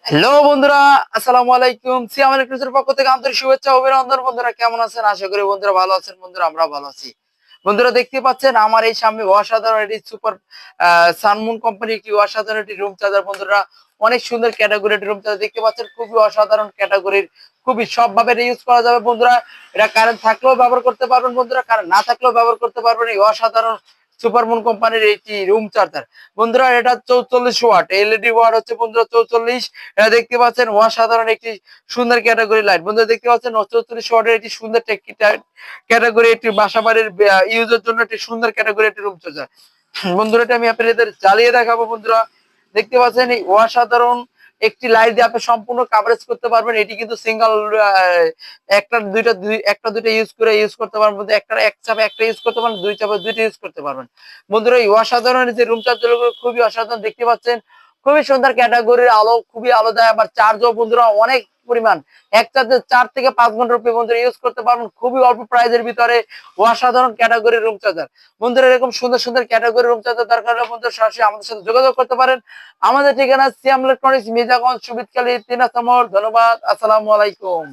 Hello বন্ধুরা, আসসালামু আলাইকুম। সিয়াম ইলেকট্রনিক্সের পক্ষ থেকে আন্তরিক শুভেচ্ছা ও অভিনন্দন। বন্ধুরা কেমন আছেন? আশা করি বন্ধুরা ভালো আছেন। বন্ধুরা আমরা ভালো আছি। বন্ধুরা দেখতে পাচ্ছেন আমার এই সামনে অসাধারণ একটি সুপার সানমুন কোম্পানি একটি অসাধারণ একটি রুম চার্জার। বন্ধুরা অনেক সুন্দর ক্যাটাগরি রুম চার্জার দেখতে পাচ্ছেন, খুবই অসাধারণ ক্যাটাগরির, খুবই সবভাবে ইউজ করা যাবে বন্ধুরা। এটা কারেন্ট থাকলেও ব্যবহার করতে পারবেন বন্ধুরা, কারেন্ট না থাকলেও ব্যবহার করতে পারবেন। এই অসাধারণ সুপারমুন কোম্পানির এইটি রুম চার্জার বন্ধুরা, এটা 44 ওয়াট, এলইডি ওয়াট হচ্ছে বন্ধুরা 44। এটা দেখতে পাচ্ছেন অসাধারণ একটি সুন্দর ক্যাটাগরি লাইট। বন্ধুরা দেখতে পাচ্ছেন 44 ওয়াটের একটি সুন্দর ক্যাটাগরি, একটি বাসা বাড়ির ইউজের জন্য একটি সুন্দর ক্যাটাগরি একটি রুম চার্জার। বন্ধুরা এটা আমি আপনাদের জ্বালিয়ে দেখাবো। বন্ধুরা দেখতে পাচ্ছেন এই অসাধারণ একটি লাইট দিয়ে আপনি সম্পূর্ণ কাভারেজ করতে পারবেন। এটি কিন্তু সিঙ্গেল একটা দুইটা ইউজ করতে পারবেন। একটা এক চাপে একটা ইউজ করতে পারবেন, দুই চাপে দুইটা ইউজ করতে পারবেন। বন্ধুরা এই অসাধারণ যে রুম চার্জার গুলো খুবই অসাধারণ দেখতে পাচ্ছেন, খুবই সুন্দর ক্যাটাগরির আলো, খুবই আলো দেয়। আবার চার্জও বন্ধুরা অনেক পরিমাণ, এক চার্জে 4 থেকে 5 ঘন্টা রূপে বন্ধুরা ইউজ করতে পারবেন খুবই অল্প প্রাইজের ভিতরে। অসাধারণ ক্যাটাগরির রুম চার্জার। বন্ধুরা এরকম সুন্দর সুন্দর ক্যাটাগরি রুম চার্জার দরকার হলে বন্ধুরা সরাসরি আমাদের সাথে যোগাযোগ করতে পারেন। আমাদের ঠিকানা সিয়াম ইলেকট্রনিক্স, মির্জাগঞ্জ, সুবিদখালী, 3 নম্বর। ধন্যবাদ। আসসালামু আলাইকুম।